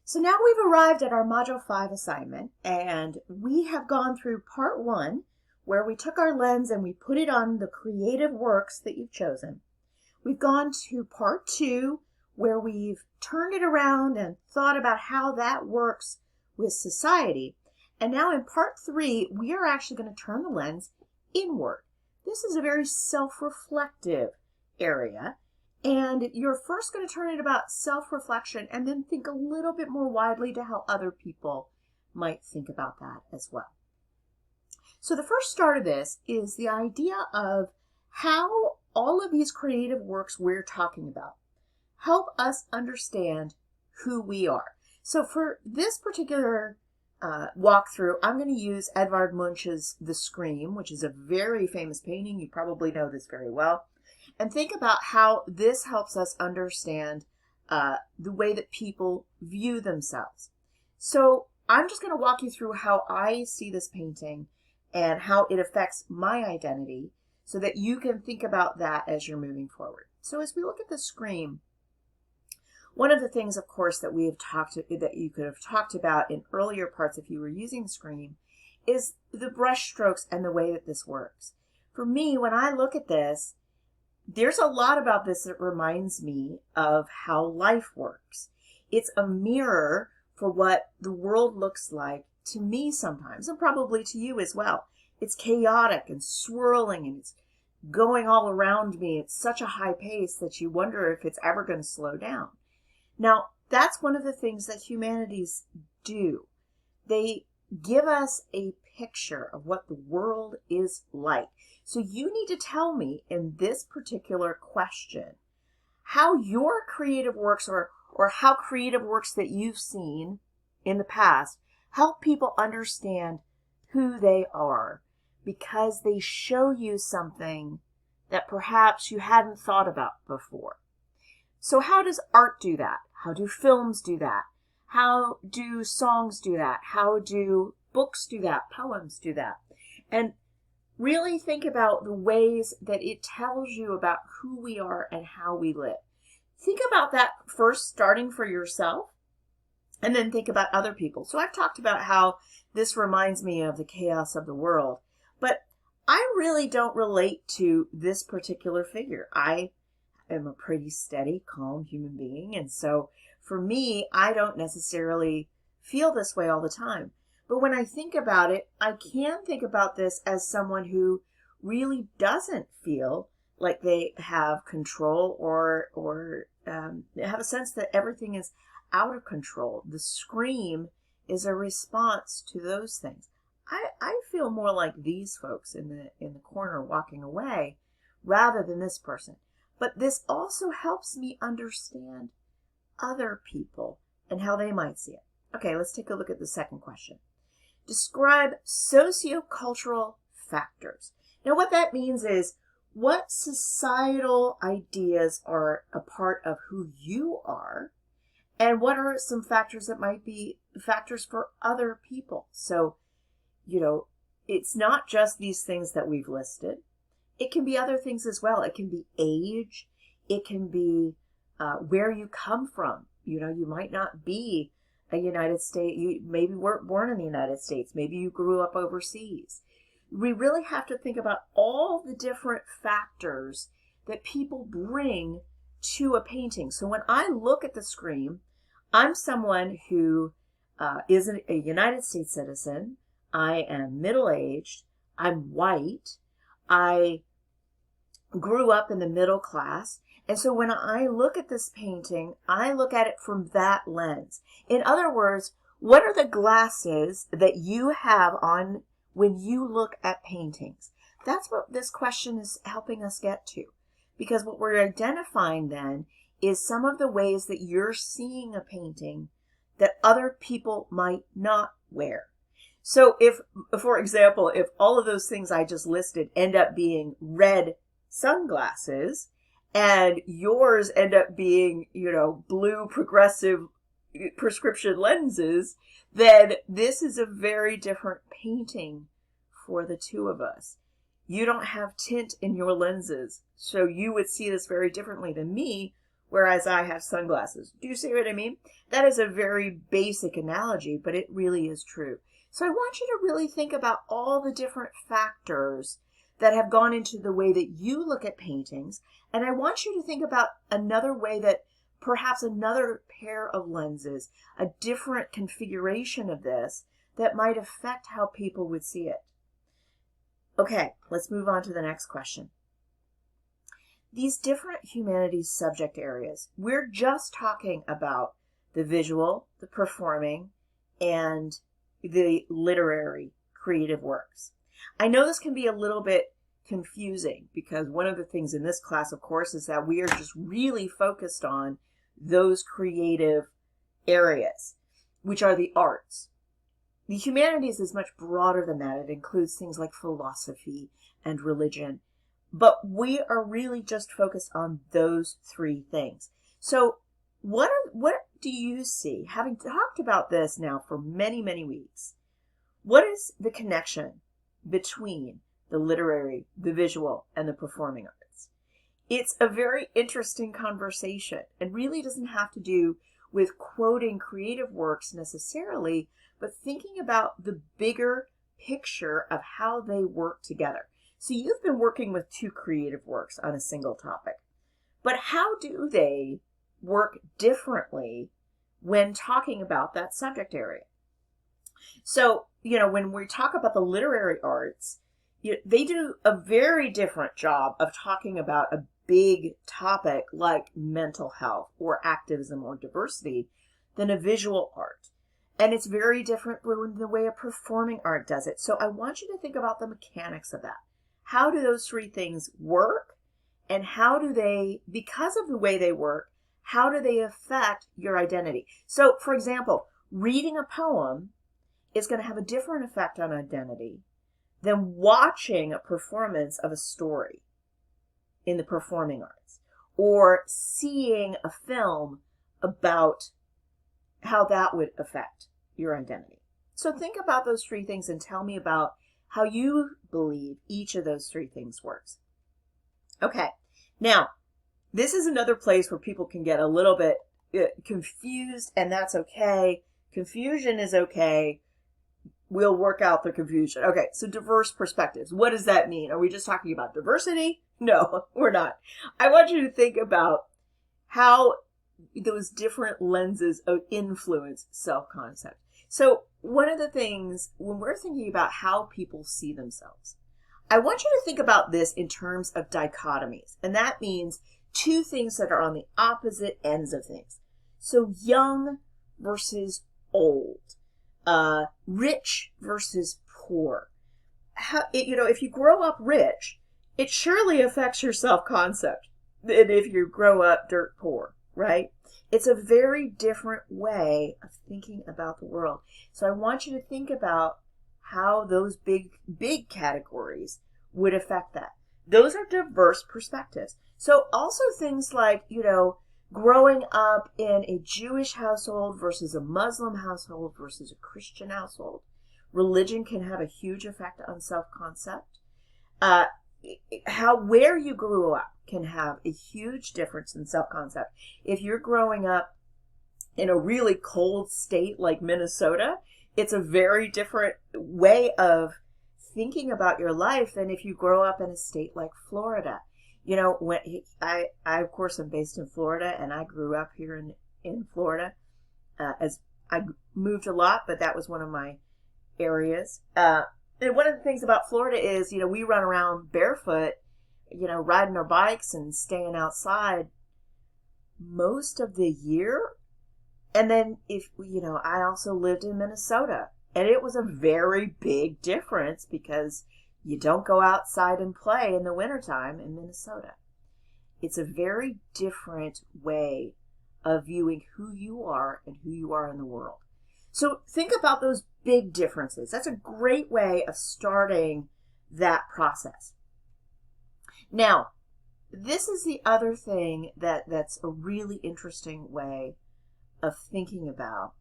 So now we've arrived at our Module 5 assignment, and we have gone through Part 1, where we took our lens and we put it on the creative works that you've chosen. We've gone to Part 2, where we've turned it around and thought about how that works with society. And now in Part 3, we are actually going to turn the lens inward. This is a very self-reflective area. And you're first going to turn it about self-reflection and then think a little bit more widely to how other people might think about that as well. So the first start of this is the idea of how all of these creative works we're talking about help us understand who we are. So for this particular walkthrough, I'm going to use Edvard Munch's The Scream, which is a very famous painting. You probably know this very well. And think about how this helps us understand the way that people view themselves. So I'm just going to walk you through how I see this painting and how it affects my identity so that you can think about that as you're moving forward. So as we look at The Scream, one of the things, of course, that you could have talked about in earlier parts if you were using Scream is the brush strokes and the way that this works. For me, when I look at this, there's a lot about this that reminds me of how life works. It's a mirror for what the world looks like to me sometimes, and probably to you as well. It's chaotic and swirling, and it's going all around me. It's such a high pace that you wonder if it's ever going to slow down. Now, that's one of the things that humanities do. They give us a picture of what the world is like. So you need to tell me in this particular question how your creative works or how creative works that you've seen in the past help people understand who they are because they show you something that perhaps you hadn't thought about before. So how does art do that? How do films do that? How do songs do that? How do books do that? Poems do that? And really think about the ways that it tells you about who we are and how we live. Think about that first, starting for yourself, and then think about other people. So I've talked about how this reminds me of the chaos of the world, but I really don't relate to this particular figure. I am a pretty steady, calm human being, and so for me, I don't necessarily feel this way all the time. But when I think about it, I can think about this as someone who really doesn't feel like they have control or have a sense that everything is out of control. The scream is a response to those things. I feel more like these folks in the corner walking away rather than this person. But this also helps me understand other people and how they might see it. Okay, let's take a look at the second question. Describe sociocultural factors. Now, what that means is what societal ideas are a part of who you are, and what are some factors that might be factors for other people. So, it's not just these things that we've listed. It can be other things as well. It can be age. It can be where you come from. You might not be a United States, you maybe weren't born in the United States, maybe you grew up overseas. We really have to think about all the different factors that people bring to a painting. So when I look at The Scream, I'm someone who is a United States citizen. I am middle-aged. I'm white. I grew up in the middle class. And so when I look at this painting, I look at it from that lens. In other words, what are the glasses that you have on when you look at paintings? That's what this question is helping us get to. Because what we're identifying then is some of the ways that you're seeing a painting that other people might not wear. So if, for example, if all of those things I just listed end up being red sunglasses, and yours end up being, blue progressive prescription lenses, then this is a very different painting for the two of us. You don't have tint in your lenses, so you would see this very differently than me, whereas I have sunglasses. Do you see what I mean? That is a very basic analogy, but it really is true. So I want you to really think about all the different factors that have gone into the way that you look at paintings. And I want you to think about another way that perhaps another pair of lenses, a different configuration of this that might affect how people would see it. Okay, let's move on to the next question. These different humanities subject areas, we're just talking about the visual, the performing, and the literary creative works. I know this can be a little bit confusing because one of the things in this class, of course, is that we are just really focused on those creative areas, which are the arts. The humanities is much broader than that. It includes things like philosophy and religion, but we are really just focused on those three things. So what do you see, having talked about this now for many, many weeks, what is the connection between the literary, the visual, and the performing arts? It's a very interesting conversation and really doesn't have to do with quoting creative works necessarily, but thinking about the bigger picture of how they work together. So you've been working with two creative works on a single topic, but how do they work differently when talking about that subject area? So, when we talk about the literary arts, they do a very different job of talking about a big topic like mental health or activism or diversity than a visual art. And it's very different from the way a performing art does it. So I want you to think about the mechanics of that. How do those three things work? And how do they, because of the way they work, how do they affect your identity? So, for example, reading a poem is going to have a different effect on identity than watching a performance of a story in the performing arts, or seeing a film about how that would affect your identity. So think about those three things and tell me about how you believe each of those three things works. Okay, now, this is another place where people can get a little bit confused, and that's okay. Confusion is okay. We'll work out the confusion. Okay, so diverse perspectives. What does that mean? Are we just talking about diversity? No, we're not. I want you to think about how those different lenses of influence self-concept. So one of the things, when we're thinking about how people see themselves, I want you to think about this in terms of dichotomies. And that means two things that are on the opposite ends of things. So young versus old. Rich versus poor. If you grow up rich, it surely affects your self-concept than if you grow up dirt poor, right? It's a very different way of thinking about the world. So I want you to think about how those big categories would affect that. Those are diverse perspectives. So also things like, growing up in a Jewish household versus a Muslim household versus a Christian household. Religion can have a huge effect on self-concept. Where you grew up can have a huge difference in self-concept. If you're growing up in a really cold state like Minnesota, it's a very different way of thinking about your life than if you grow up in a state like Florida. When I of course am based in Florida, and I grew up here in Florida. As I moved a lot, but that was one of my areas. And one of the things about Florida is, we run around barefoot, riding our bikes and staying outside most of the year. And then I also lived in Minnesota, and it was a very big difference because you don't go outside and play in the wintertime in Minnesota. It's a very different way of viewing who you are and who you are in the world. So think about those big differences. That's a great way of starting that process. Now, this is the other thing that's a really interesting way of thinking about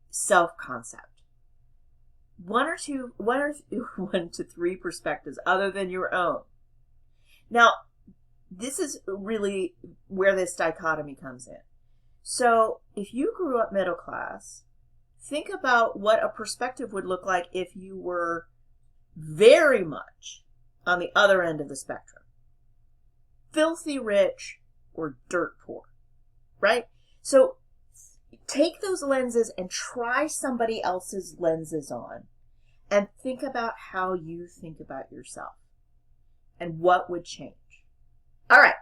self-concept. One to three perspectives other than your own. Now, this is really where this dichotomy comes in. So if you grew up middle class, think about what a perspective would look like if you were very much on the other end of the spectrum. Filthy rich or dirt poor, right? So take those lenses and try somebody else's lenses on and think about how you think about yourself and what would change. All right.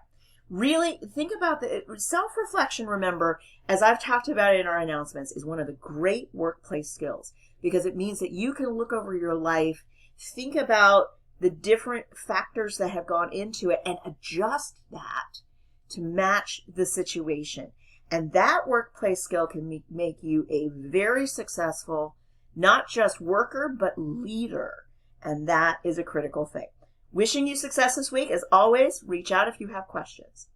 Really think about the self-reflection. Remember, as I've talked about in our announcements, is one of the great workplace skills because it means that you can look over your life, think about the different factors that have gone into it and adjust that to match the situation. And that workplace skill can make you a very successful, not just worker, but leader. And that is a critical thing. Wishing you success this week. As always, reach out if you have questions.